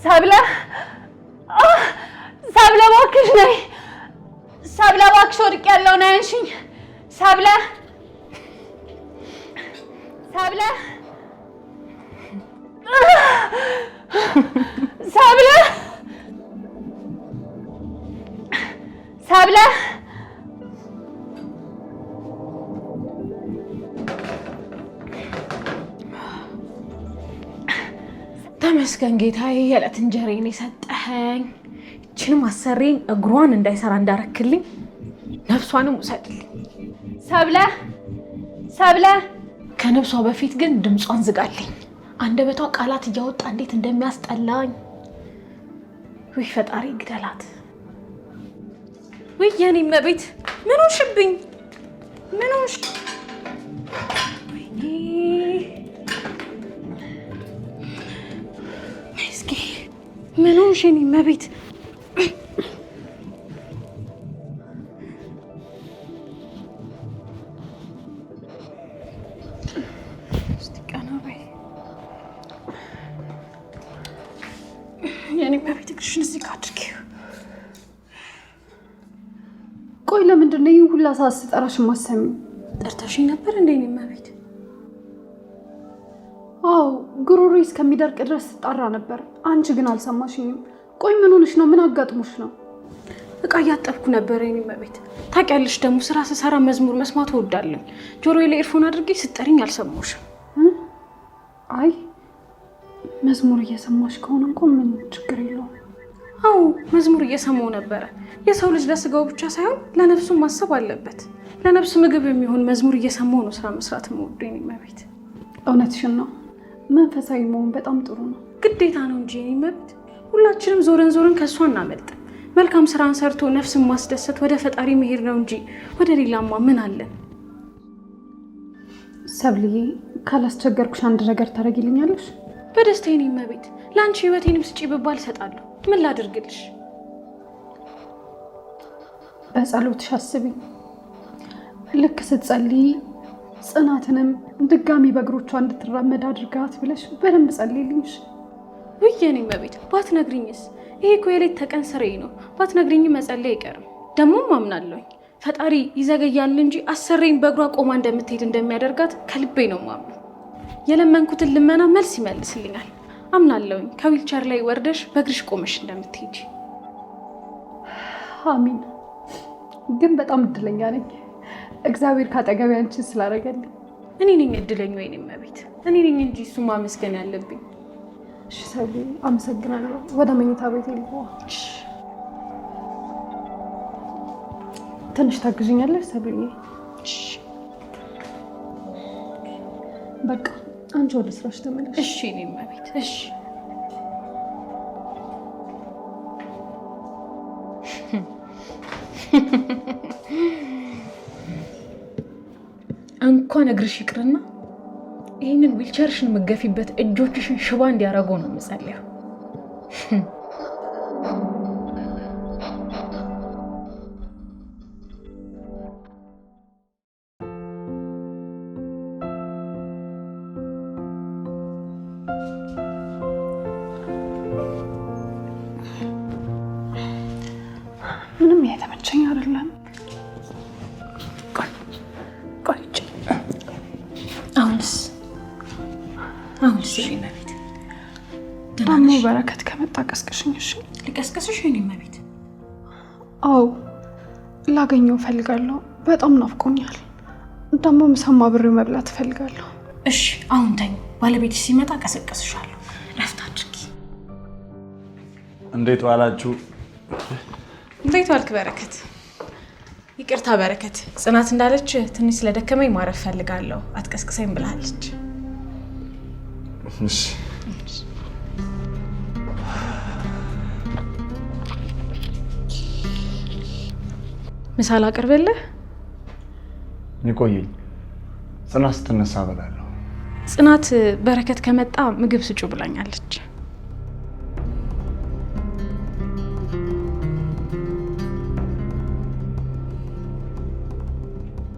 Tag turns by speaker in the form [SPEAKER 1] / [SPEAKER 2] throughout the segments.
[SPEAKER 1] ሰብለ እባክሽ ነይ። ሰብለ እባክሽ ወድቄያለሁ ነይ አንሺኝ። ሰብለ ሰብለ ሰብለ ሰብለ ተመስገን ጌታዬ፣ የዕለት እንጀራዬን የሰጠኸኝ። ይህችንም አሰሪን እግሯን እንዳይሰራ እንዳረክልኝ ነፍሷንም ውሰድልኝ። ሰብለ ከነፍሷ በፊት ግን ድምጿን ዝጋልኝ። አንደበቷ ቃላት እያወጣ እንዴት እንደሚያስጠላኝ። ውይ ፈጣሪ ግደላት። ውይ የኔ እመቤት ምን ሆንሽብኝ? ምን ሆንሽ? ወይኔ እስኪ ምን ሆንሽ የኔ እመቤት? የኔ እመቤት እግርሽን እዚህ ጋር አድርጊው።
[SPEAKER 2] ቆይ ለምንድን ነው ይሄን ሁላ ሰዓት ስጠራሽ የማትሰሚው?
[SPEAKER 1] ጠርተሽኝ ነበር እንዴ የኔ እመቤት?
[SPEAKER 2] አዎ ጉሮሮዬ እስከሚደርቅ ድረስ ስጣራ ነበር። አንቺ ግን አልሰማሽኝም። ቆይ ምን ሆነሽ ነው? ምን አጋጥሞሽ ነው?
[SPEAKER 1] እቃ እያጠብኩ ነበር የኔ እመቤት። ታውቂያለሽ ደግሞ ስራ ስሰራ መዝሙር መስማት እወዳለሁ። ጆሮዬ ላይ ኤርፎን አድርጌ ስጠሪኝ አልሰማሁሽም።
[SPEAKER 2] አይ መዝሙር እየሰማሽ ከሆነ እንኳን ምን ችግር የለውም።
[SPEAKER 1] አዎ መዝሙር እየሰማሁ ነበረ። የሰው ልጅ ለስጋው ብቻ ሳይሆን ለነፍሱ ማሰብ አለበት። ለነፍሱ ምግብ የሚሆን መዝሙር እየሰማሁ ነው ስራ መስራት የምወደው የኔ እመቤት።
[SPEAKER 2] እውነትሽን ነው። መንፈሳዊ መሆን በጣም ጥሩ ነው።
[SPEAKER 1] ግዴታ ነው እንጂ የኔ እመቤት። ሁላችንም ዞረን ዞረን ከእሷ እናመልጥም። መልካም ስራን ሰርቶ ነፍስን ማስደሰት ወደ ፈጣሪ መሄድ ነው እንጂ ወደ ሌላማ ምን አለን?
[SPEAKER 2] ሰብልዬ ካላስቸገርኩሽ አንድ ነገር ታደርጊልኛለሽ?
[SPEAKER 1] በደስታ የኔ እመቤት። ለአንቺ ህይወቴንም ስጪ ብባል እሰጣለሁ። ምን ላድርግልሽ?
[SPEAKER 2] በጸሎትሽ አስቢኝ። ልክ ስትጸልይ ጽናትንም ድጋሚ በእግሮቿ እንድትራመድ አድርጋት ብለሽ በደንብ ጸልይልኝሽ።
[SPEAKER 1] ውይ የኔ እመቤት ባትነግሪኝስ? ይሄ እኮ የሌት ተቀን ስራዬ ነው። ባትነግሪኝ መጸለይ አይቀርም። ደግሞም አምናለሁኝ ፈጣሪ ይዘገያል እንጂ አሰሬን በእግሯ ቆማ እንደምትሄድ እንደሚያደርጋት ከልቤ ነው ማምነው። የለመንኩትን ልመና መልስ ይመልስልኛል አምናለሁኝ። ከዊልቸር ላይ ወርደሽ በእግርሽ ቆመሽ እንደምትሄጂ።
[SPEAKER 2] አሚን። ግን በጣም እድለኛ ነኝ እግዚአብሔር ካጠገቤ አንቺን ስላደረገልኝ።
[SPEAKER 1] እኔ ነኝ እድለኛው የኔ እመቤት። እኔ ነኝ እንጂ እሱ ማመስገን ያለብኝ።
[SPEAKER 2] እሺ ሰብሊ አመሰግናለሁ። ወደ መኝታ ቤት ልግባ። ትንሽ ታግዥኛለሽ ሰብሊ?
[SPEAKER 1] እሺ
[SPEAKER 2] በቃ አንቺ ወደ ስራሽ ተመለሽ።
[SPEAKER 1] እሺ እኔ እመቤት። እሺ እንኳን እግርሽ ይቅርና ይህንን ዊልቸርሽን መገፊበት እጆችሽን ሽባ እንዲያረጉ ነው የምጸልየው።
[SPEAKER 2] ምንም የተመቸኝ አይደለም።
[SPEAKER 1] አሁንስ የኔ እመቤት
[SPEAKER 2] ደግሞ በረከት ከመጣ ቀስቅሽኝ። እሺ
[SPEAKER 1] ልቀስቅስሽ የኔ እመቤት?
[SPEAKER 2] አዎ ላገኘው እፈልጋለሁ። በጣም ናፍቆኛል። ደግሞ ምሳማ ብሬው መብላት እፈልጋለሁ።
[SPEAKER 1] እሺ አሁን ተኝ። ባለቤትሽ ሲመጣ ቀሰቅስሻለሁ። ረፍት አድርጊ።
[SPEAKER 3] እንዴት ዋላችሁ?
[SPEAKER 1] እንዴት ዋልክ በረከት? ይቅርታ በረከት፣ ጽናት እንዳለች ትንሽ ስለደከመኝ ማረፍ ፈልጋለሁ አትቀስቅሰኝ ብላለች።
[SPEAKER 3] እሺ
[SPEAKER 1] ምሳ ላቅርብልህ?
[SPEAKER 3] ይቆየኝ። ጽናት ስትነሳ እበላለሁ።
[SPEAKER 1] ጽናት በረከት ከመጣ ምግብ ስጩ ብላኛለች።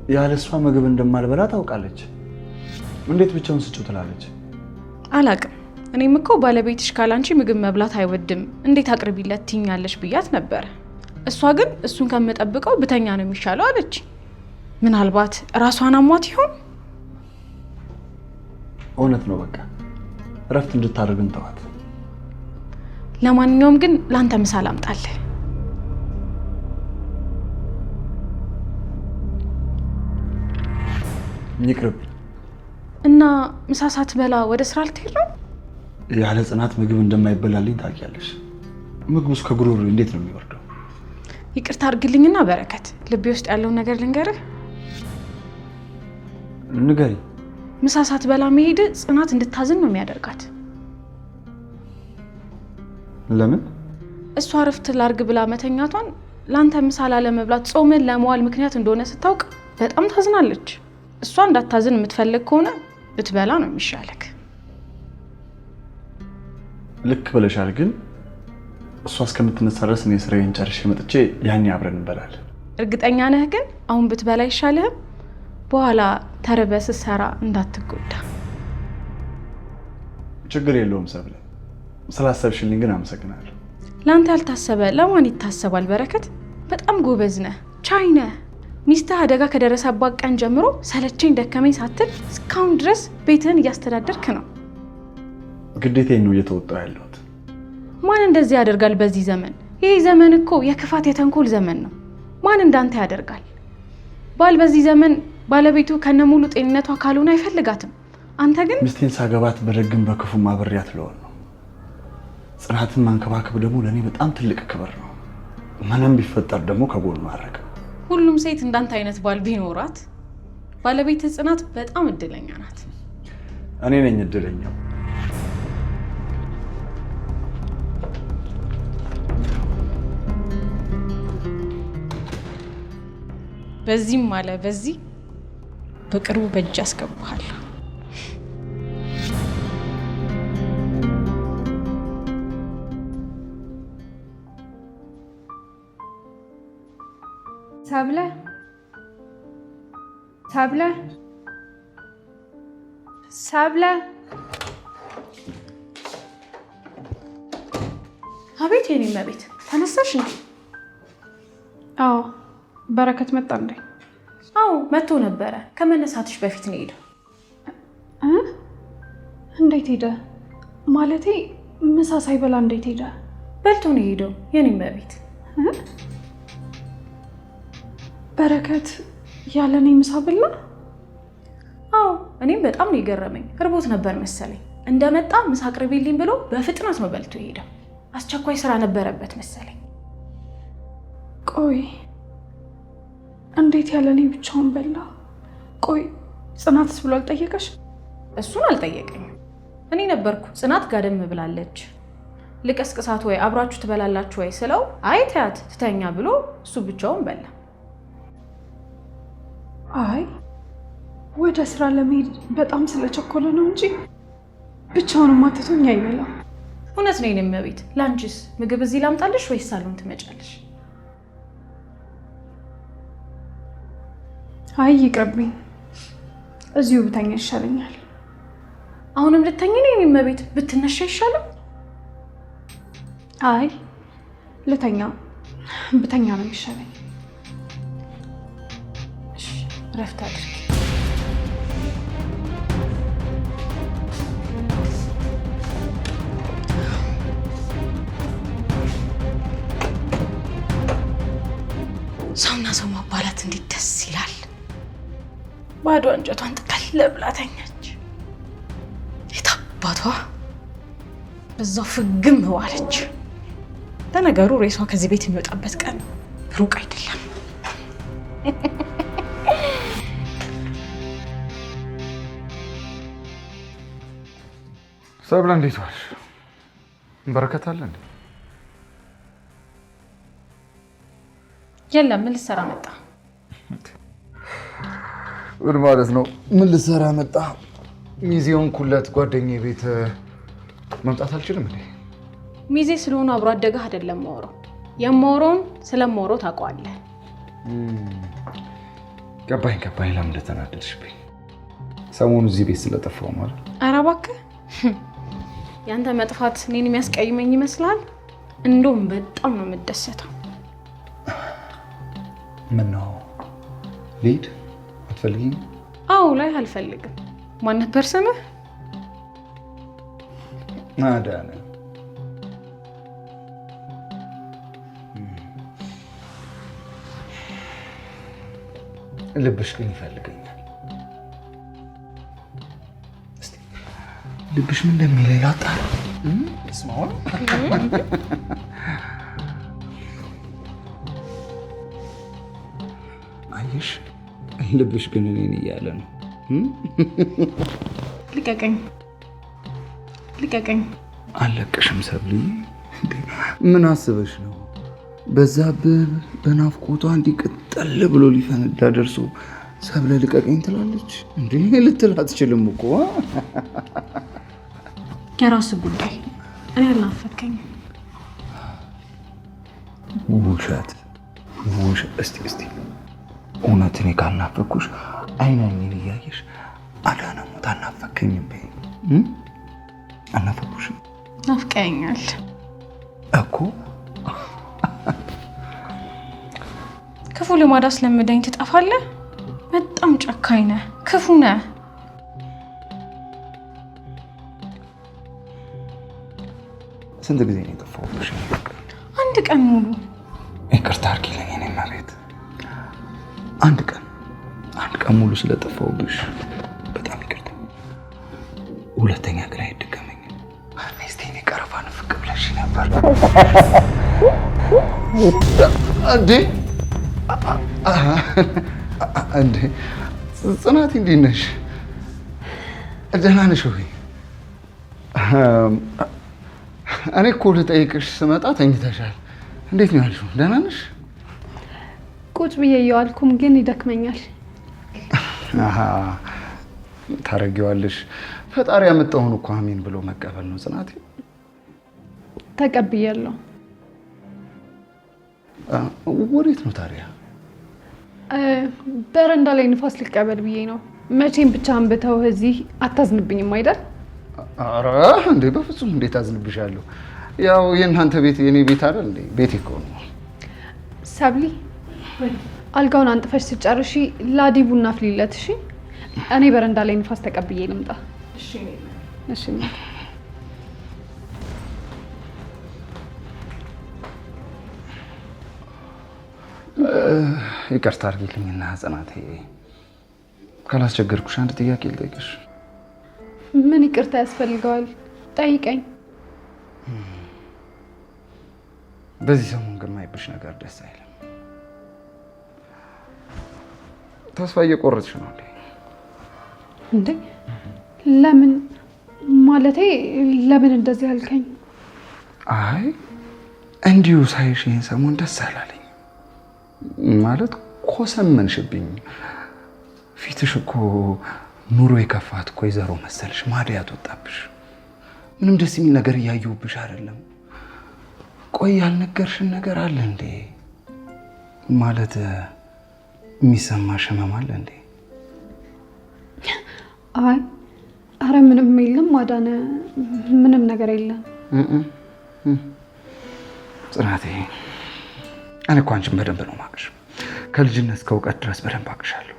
[SPEAKER 3] ያለ እሷ ምግብ እንደማልበላ ታውቃለች። እንዴት ብቻውን ስጩ ትላለች?
[SPEAKER 1] አላቅም። እኔም እኮ ባለቤትሽ ካላንቺ ምግብ መብላት አይወድም እንዴት አቅርቢለት ትኛለሽ ብያት ነበር። እሷ ግን እሱን ከምጠብቀው ብተኛ ነው የሚሻለው አለች። ምናልባት ራሷን አሟት ይሆን?
[SPEAKER 3] እውነት ነው። በቃ እረፍት እንድታደርግ እንተዋት።
[SPEAKER 1] ለማንኛውም ግን ላንተ ምሳል አምጣለህ።
[SPEAKER 3] ይቅርብ።
[SPEAKER 1] እና ምሳ ሳትበላ ወደ ስራ ልትሄድ ነው?
[SPEAKER 3] ያለ ጽናት ምግብ እንደማይበላልኝ ታውቂያለሽ። ምግቡስ ከጉሮሮ እንዴት ነው የሚወርደው?
[SPEAKER 1] ይቅርታ አድርግልኝና በረከት፣ ልቤ ውስጥ ያለውን ነገር ልንገርህ።
[SPEAKER 3] ንገሪ።
[SPEAKER 1] ምሳ ሳትበላ መሄድ ጽናት እንድታዝን ነው የሚያደርጋት።
[SPEAKER 3] ለምን?
[SPEAKER 1] እሷ እረፍት ላርግ ብላ መተኛቷን ላንተ ምሳ ላለመብላት ጾምን ለመዋል ምክንያት እንደሆነ ስታውቅ በጣም ታዝናለች። እሷ እንዳታዝን የምትፈልግ ከሆነ ብትበላ ነው የሚሻለክ።
[SPEAKER 3] ልክ ብለሻል። ግን እሷ እስከምትነሳ ድረስ እኔ ስራዬን ጨርሼ መጥቼ ያኔ አብረን እንበላለን።
[SPEAKER 1] እርግጠኛ ነህ ግን አሁን ብትበላ ይሻልህም? በኋላ ተርበህ ስትሰራ እንዳትጎዳ።
[SPEAKER 3] ችግር የለውም ሰብለ፣ ስላሰብሽልኝ ግን አመሰግናለሁ።
[SPEAKER 1] ላንተ ያልታሰበ ለማን ይታሰባል? በረከት በጣም ጎበዝ ነህ፣ ቻይ ነህ። ሚስትህ አደጋ ከደረሰባት ቀን ጀምሮ ሰለቸኝ ደከመኝ ሳትል እስካሁን ድረስ ቤትህን እያስተዳደርክ ነው።
[SPEAKER 3] ግዴታዬን ነው እየተወጣሁ ያለሁት።
[SPEAKER 1] ማን እንደዚህ ያደርጋል በዚህ ዘመን? ይህ ዘመን እኮ የክፋት የተንኮል ዘመን ነው። ማን እንዳንተ ያደርጋል? ባል በዚህ ዘመን ባለቤቱ ከነሙሉ ጤንነቷ ካልሆነ አይፈልጋትም። አንተ ግን
[SPEAKER 3] ሚስቴን ሳገባት በደግም በክፉም አብሬያት ልሆን ነው። ጽናትን ማንከባከብ ደግሞ ለእኔ በጣም ትልቅ ክብር ነው። ምንም ቢፈጠር ደግሞ ከጎኑ ማድረግ።
[SPEAKER 1] ሁሉም ሴት እንዳንተ አይነት ባል ቢኖራት ባለቤት ጽናት በጣም እድለኛ ናት።
[SPEAKER 3] እኔ ነኝ እድለኛው።
[SPEAKER 1] በዚህም አለ በዚህ በቅርቡ በእጅ አስገባሃል።
[SPEAKER 2] ሰብለ ሰብለ ሰብለ።
[SPEAKER 1] አቤት የኔ መቤት፣ ተነሳሽ እንዴ?
[SPEAKER 2] አዎ በረከት መጣ እንዴ?
[SPEAKER 1] አዎ መጥቶ ነበረ። ከመነሳትሽ በፊት ነው ሄደው።
[SPEAKER 2] እንዴት ሄደ? ማለቴ ምሳ ሳይበላ እንዴት ሄደ?
[SPEAKER 1] በልቶ ነው ሄደው የኔ መቤት።
[SPEAKER 2] በረከት ያለኔ ምሳ በላ?
[SPEAKER 1] አዎ እኔም በጣም ነው የገረመኝ። እርቦት ነበር መሰለኝ። እንደመጣ ምሳ አቅርቢልኝ ብሎ በፍጥነት ነው በልቶ ሄደው። አስቸኳይ ስራ ነበረበት መሰለኝ።
[SPEAKER 2] ቆይ እንዴት ያለኔ ብቻውን በላ? ቆይ ጽናትስ ብሎ አልጠየቀሽ?
[SPEAKER 1] እሱን አልጠየቀኝም። እኔ ነበርኩ ጽናት ጋደም ብላለች ልቀስቅሳት ወይ አብራችሁ ትበላላችሁ ወይ ስለው አይ ተያት ትተኛ ብሎ እሱ ብቻውን በላ።
[SPEAKER 2] አይ ወደ ስራ ለመሄድ በጣም ስለቸኮለ ነው እንጂ ብቻውን ማትቶኝ አይበላም።
[SPEAKER 1] እውነት ነው የኔ እመቤት። ላንቺስ ምግብ እዚህ ላምጣልሽ ወይስ ሳሎን ትመጫለሽ?
[SPEAKER 2] አይ ይቅርብኝ፣ እዚሁ ብተኛ ይሻለኛል።
[SPEAKER 1] አሁንም ልተኝ ነው የኔ እመቤት? ብትነሻ ይሻላል።
[SPEAKER 2] አይ ብተኛ ነው የሚሻለኝ።
[SPEAKER 1] እሺ ረፍት አድርጊ። ሰውና ሰው ማባላት እንዴት ደስ ይላል። ባዶ አንጀቷን ጥቅል ብላ ተኛች። የታባቷ በዛው ፍግም ዋለች። ለነገሩ ሬሷ ከዚህ ቤት የሚወጣበት ቀን ሩቅ አይደለም።
[SPEAKER 3] ሰብለ እንዴት ዋልሽ? በረከት አለ እንዴ?
[SPEAKER 1] የለም። ምን ልትሰራ መጣ?
[SPEAKER 3] ምን ማለት ነው? ምን ልትሰራ መጣ? ሚዜውን ኩለት ጓደኛዬ ቤት መምጣት አልችልም እንዴ?
[SPEAKER 1] ሚዜ ስለሆነ አብሮ አደገህ አይደለም ማወራው። የማወራውን ስለማወራው ታውቀዋለህ።
[SPEAKER 3] ገባኝ። ለምን እንደተናደድሽብኝ? ሰሞኑ እዚህ ቤት ስለጠፋው ማለት?
[SPEAKER 1] ኧረ እባክህ ያንተ መጥፋት እኔን የሚያስቀይመኝ ይመስላል? እንደውም በጣም ነው የምደሰተው።
[SPEAKER 3] ምን ነው ልሂድ? አትፈልጊኝ?
[SPEAKER 1] አዎ ላይ አልፈልግም። ማን ነበር ስምህ?
[SPEAKER 3] አዳነ። ልብሽ ግን ይፈልገኛል። እስቲ ልብሽ ምን እንደሚለኝ ላጣራ። እስማው አየሽ፣ ልብሽ ግን እኔን እያለ ነው።
[SPEAKER 1] ልቀቀኝ፣ ልቀቀኝ።
[SPEAKER 3] አለቅሽም ሰብልዬ። ምን አስበሽ ነው? በዛብህ በናፍቆቷ እንዲቀጠል ብሎ ሊፈነዳ ደርሶ ሰብለ ልቀቀኝ ትላለች እንዴ? ልትል አትችልም እኮ።
[SPEAKER 1] የራስ ጉዳይ። እኔ አልናፈከኝም።
[SPEAKER 3] ውሸት ውሸት። እስቲ እውነት እኔ ካልናፈኩሽ አይናኝን እያየሽ አዳነ ሞት አልናፈከኝም በይ። አልናፈኩሽም?
[SPEAKER 1] ናፍቀኛል
[SPEAKER 3] እኮ።
[SPEAKER 1] ክፉ ልማድ አስለምደኝ ትጠፋለህ። በጣም ጨካኝ ነህ፣ ክፉ ነህ።
[SPEAKER 3] ስንት ጊዜ ነው የጠፋሁብሽ?
[SPEAKER 1] አንድ ቀን ሙሉ።
[SPEAKER 3] ይቅርታ አድርጊልኝ የእኔ መቤት። አንድ ቀን ሙሉ ስለጠፋሁብሽ በጣም ይቅርታ። ሁለተኛ ግን አይደገመኝም። እስቲ እኔ ቀረፋ ንፍቅ ብለሽ ነበር እንዴ? ጽናት እንዴት ነሽ? ደህና ነሽ ወይ? እኔ እኮ ልጠይቅሽ ስመጣ ተኝተሻል። እንዴት ነው ያልሽው? ደህና ነሽ?
[SPEAKER 2] ቁጭ ብዬ እየዋልኩም ግን ይደክመኛል።
[SPEAKER 3] ታረጊዋለሽ። ፈጣሪ ያመጣውን እኮ አሜን ብሎ መቀበል ነው ጽናቴ።
[SPEAKER 2] ተቀብያለሁ።
[SPEAKER 3] ወዴት ነው ታዲያ?
[SPEAKER 2] በረንዳ ላይ ንፋስ ልቀበል ብዬ ነው። መቼም ብቻህን ብተውህ እዚህ አታዝንብኝም አይደል?
[SPEAKER 3] ኧረ እንዴ በፍጹም እንዴት አዝንብሻለሁ? ያው የእናንተ ቤት የኔ ቤት አይደል እንዴ? ቤቴ እኮ ነው።
[SPEAKER 2] ሰብሊ አልጋውን አንጥፈሽ ስጨርሺ ላዲ ቡና አፍሊለት። እሺ እኔ በረንዳ ላይ ንፋስ ተቀብዬ ልምጣ።
[SPEAKER 1] እሺ
[SPEAKER 2] እሺ።
[SPEAKER 3] ይቅርታ አድርጊልኝና ጽናቴ፣ ካላስቸገርኩሽ አንድ ጥያቄ ልጠይቅሽ።
[SPEAKER 2] ምን ይቅርታ ያስፈልገዋል? ጠይቀኝ።
[SPEAKER 3] በዚህ ሰሞን ግን የማይብሽ ነገር ደስ አይልም። ተስፋ እየቆረጥሽ ነው
[SPEAKER 2] እንዴ? ለምን ማለቴ ለምን እንደዚህ አልከኝ?
[SPEAKER 3] አይ እንዲሁ ሳይሽ ይህን ሰሞን ደስ አላለኝ። ማለት ኮሰመንሽብኝ። ፊትሽ እኮ ኑሮ የከፋት እኮ ወይዘሮ መሰልሽ፣ ማዲያት ወጣብሽ። ምንም ደስ የሚል ነገር እያየሁብሽ አይደለም። ቆይ ያልነገርሽን ነገር አለ እንዴ? ማለት የሚሰማሽ ህመም አለ እንዴ?
[SPEAKER 2] አይ አረ ምንም የለም አዳነ፣ ምንም ነገር የለም።
[SPEAKER 3] ጽናቴ እኔ እኮ አንቺን በደንብ ነው የማውቅሽ። ከልጅነት እስከ እውቀት ድረስ በደንብ አውቅሻለሁ።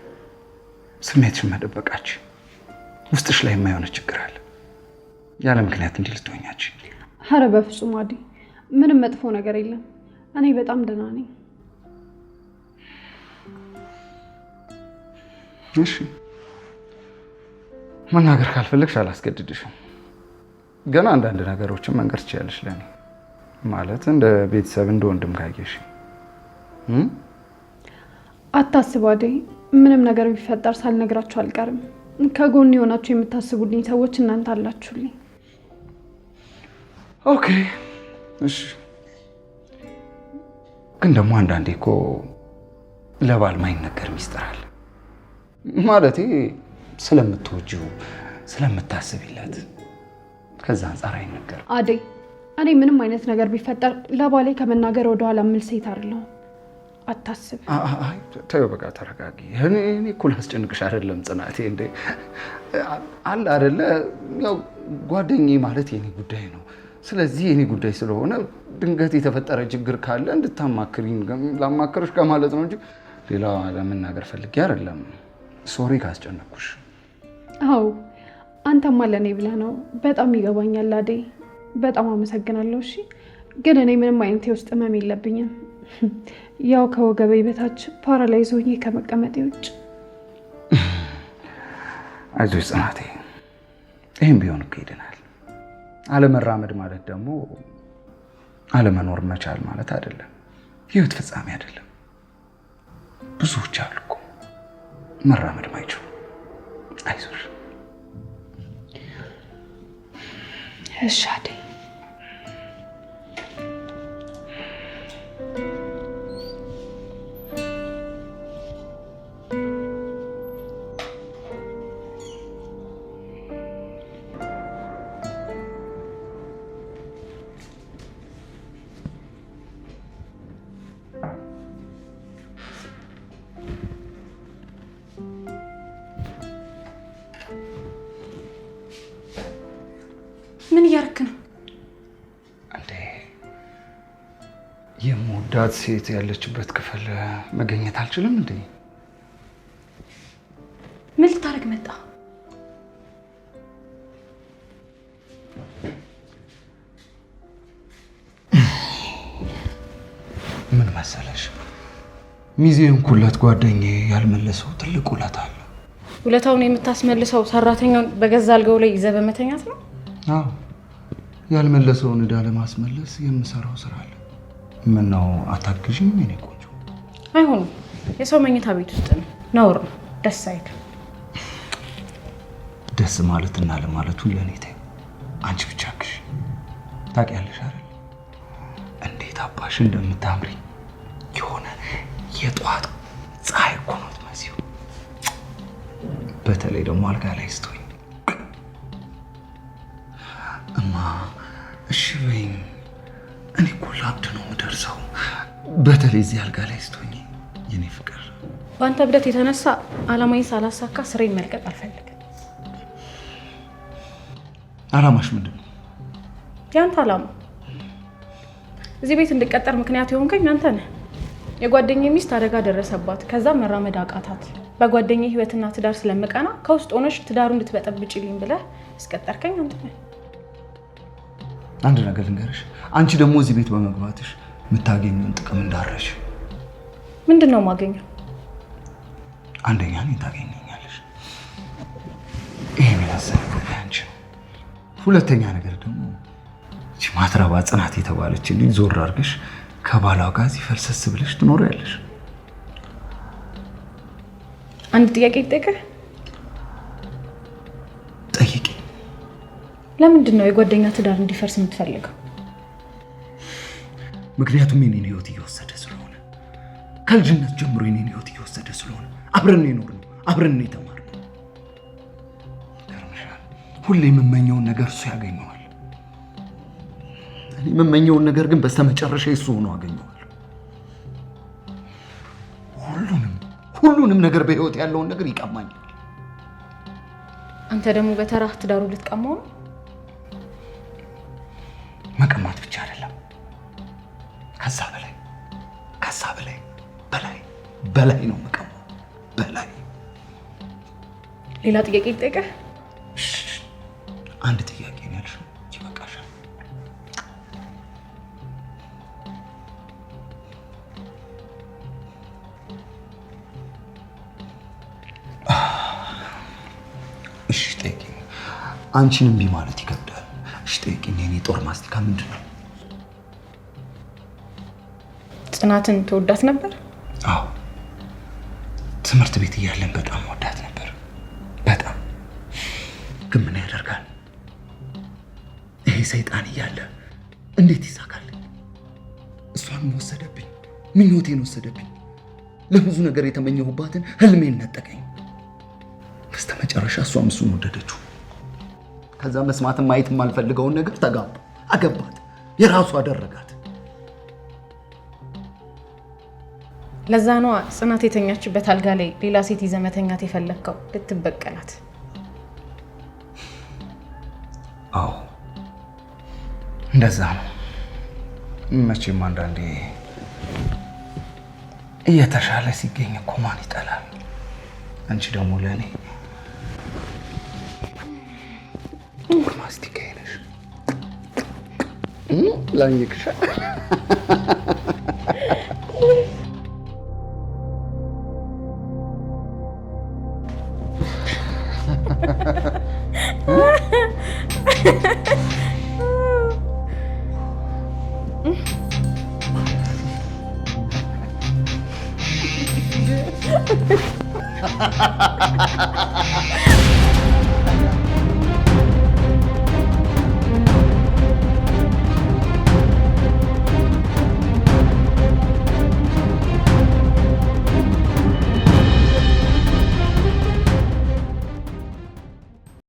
[SPEAKER 3] ስሜትሽን መደበቃችን ውስጥሽ ላይ የማይሆነ ችግር አለ። ያለ ምክንያት እንዲህ ልትሆኛች።
[SPEAKER 2] አረ በፍጹም አዲ፣ ምንም መጥፎ ነገር የለም። እኔ በጣም ደህና ነኝ።
[SPEAKER 3] እሺ መናገር ካልፈለግሽ አላስገድድሽም። ገና አንዳንድ ነገሮችን መንገር ትችያለሽ ለኔ። ማለት እንደ ቤተሰብ እንደ ወንድም ካየሽ።
[SPEAKER 2] አታስብ አዲ፣ ምንም ነገር ቢፈጠር ሳልነግራችሁ አልቀርም። ከጎን የሆናችሁ የምታስቡልኝ ሰዎች እናንተ አላችሁልኝ።
[SPEAKER 3] ኦኬ እሺ። ግን ደግሞ አንዳንዴ እኮ ለባል ማይነገር ሚስጥር አለ። ማለቴ ስለምትወጂው ስለምታስቢለት፣ ከዛ አንጻር አይነገርም።
[SPEAKER 2] አደይ፣ እኔ ምንም አይነት ነገር ቢፈጠር ለባሌ ከመናገር ወደኋላ ምል ሴት አይደለሁም። አታስብ።
[SPEAKER 3] ተይው በቃ ተረጋጊ። እኔ እኮ ላስጨንቅሽ አይደለም ጽናቴ። እንደ አለ አይደለ ያው ጓደኛዬ ማለት የኔ ጉዳይ ነው። ስለዚህ የኔ ጉዳይ ስለሆነ ድንገት የተፈጠረ ችግር ካለ እንድታማክሪኝ ላማክርሽ ከማለት ነው እንጂ ሌላ ለመናገር ፈልጌ አይደለም። ሶሪ ካስጨነቅኩሽ።
[SPEAKER 2] አዎ አንተማ ለኔ ብለህ ነው። በጣም ይገባኛል አደይ፣ በጣም አመሰግናለሁ። እሺ ግን እኔ ምንም አይነት የውስጥ ህመም የለብኝም። ያው ከወገቤ በታች ፓራላይዝ ሆኜ ከመቀመጤ ውጭ።
[SPEAKER 3] አይዞሽ ጽናቴ፣ ይህም ቢሆን እኮ ይድናል። አለመራመድ ማለት ደግሞ አለመኖር መቻል ማለት አይደለም። ህይወት ፍጻሜ አይደለም። ብዙዎች አሉ እኮ መራመድ ማይችሉ። አይዞሽ።
[SPEAKER 2] እሺ አደይ።
[SPEAKER 1] ምን እያደረክ ነው
[SPEAKER 3] እንዴ? የምወዳት ሴት ያለችበት ክፍል መገኘት አልችልም እንዴ?
[SPEAKER 1] ምን ልታደርግ መጣ?
[SPEAKER 3] ምን መሰለሽ፣ ሚዜውን ኩለት ጓደኛዬ ያልመለሰው ትልቅ ውለታ አለ።
[SPEAKER 1] ውለታውን የምታስመልሰው ሰራተኛውን በገዛ አልጋው ላይ ይዘህ በመተኛት ነው?
[SPEAKER 3] አዎ፣ ያልመለሰውን ዕዳ ለማስመለስ የምሰራው ስራ አለ። ምን ነው አታግዥኝ? እኔ ቆንጆ።
[SPEAKER 1] አይሆንም። የሰው መኝታ ቤት ውስጥ ነው፣ ነውር ነው፣ ደስ አይልም።
[SPEAKER 3] ደስ ማለትና ለማለቱ ለኔ ተይው፣ አንቺ ብቻ አግዥ። ታውቂያለሽ አይደል እንዴት አባሽ እንደምታምሪ። የሆነ የጧት ፀሐይ እኮ ነው የምትመስይው። በተለይ ደግሞ አልጋ ላይ ስትሆኝ። እማ እሺ በይኝ፣ እኔ እኮ ላብድ ነው የምደርሰው። በተለይ እዚህ አልጋ ላይ ስትሆኝ የኔ ፍቅር።
[SPEAKER 1] በአንተ እብደት የተነሳ አላማዬን ሳላሳካ ስሬን መልቀቅ አልፈልግም።
[SPEAKER 3] አላማሽ ምንድን ነው?
[SPEAKER 1] ያንተ አላማ እዚህ ቤት እንድቀጠር ምክንያት የሆንከኝ አንተ ነህ። የጓደኛዬ ሚስት አደጋ ደረሰባት፣ ከዛ መራመድ አቃታት። በጓደኛዬ ህይወትና ትዳር ስለምቀና ከውስጥ ሆነሽ ትዳሩ እንድትበጠብጭልኝ ብለህ አስቀጠርከኝ አንተ ነህ።
[SPEAKER 3] አንድ ነገር ልንገርሽ፣ አንቺ ደግሞ እዚህ ቤት በመግባትሽ የምታገኘውን ጥቅም እንዳረሽ።
[SPEAKER 1] ምንድን ነው የማገኘው?
[SPEAKER 3] አንደኛ እኔን ታገኘኛለሽ፣ ይሄን ያሰብኩት አንቺ። ሁለተኛ ነገር ደግሞ እቺ ማትረባ ጽናት የተባለች ልጅ ዞር አድርገሽ ከባሏ ጋር እዚህ ፈልሰስ ብለሽ ትኖሪያለሽ።
[SPEAKER 1] አንድ ጥያቄ ልጠይቅህ?
[SPEAKER 3] ጠይቂ።
[SPEAKER 1] ለምንድን ነው የጓደኛ ትዳር እንዲፈርስ የምትፈልገው?
[SPEAKER 3] ምክንያቱም የኔን ህይወት እየወሰደ ስለሆነ፣ ከልጅነት ጀምሮ የኔን ህይወት እየወሰደ ስለሆነ። አብረን የኖርነው አብረን የተማርነው። ገርምሻል። ሁሌ የምመኘውን ነገር እሱ ያገኘዋል። እኔ የምመኘውን ነገር ግን በስተመጨረሻ እሱ ሆኖ አገኘዋል። ሁሉንም ነገር በህይወት ያለውን ነገር ይቀማኛል።
[SPEAKER 1] አንተ ደግሞ በተራህ ትዳሩ ልትቀማው ነው?
[SPEAKER 3] መቀማት ብቻ አይደለም፣ ከዛ በላይ ነው መቀማው። በላይ።
[SPEAKER 1] ሌላ ጥያቄ ልጠይቅህ?
[SPEAKER 3] አንድ ጥያቄ ነው ያልሽው፣ ይበቃሻል። እሺ ጠይቂኝ። አንቺን እምቢ ማለት ይከብዳል። እሺ ጠይቂኝ። የኔ ጦር ማስቲካ ምንድን ነው?
[SPEAKER 1] ጽናትን ትወዳት ነበር?
[SPEAKER 3] አዎ፣ ትምህርት ቤት እያለን በጣም ወዳት ነበር። በጣም። ግን ምን ያደርጋል፣ ይሄ ሰይጣን እያለ እንዴት ይሳካል? እሷንም ወሰደብኝ፣ ምኞቴን ወሰደብኝ። ለብዙ ነገር የተመኘሁባትን ህልሜን ነጠቀኝ። በስተመጨረሻ እሷም እሱን ወደደችው። ከዛ መስማትም ማየትም የማልፈልገውን ነገር ተጋባ፣ አገባት፣ የራሱ አደረጋት።
[SPEAKER 1] ለዛ ነው ጽናት የተኛችበት አልጋ ላይ ሌላ ሴት ይዘህ መተኛት የፈለግከው ልትበቀላት።
[SPEAKER 3] አዎ እንደዛ ነው። መቼም አንዳንዴ እየተሻለ ሲገኝ እኮ ማን ይጠላል? አንቺ ደግሞ ለእኔ ጥቁር ማስቲካ ነሽ። ላኝክሻ
[SPEAKER 1] Ha ha ha ha ha!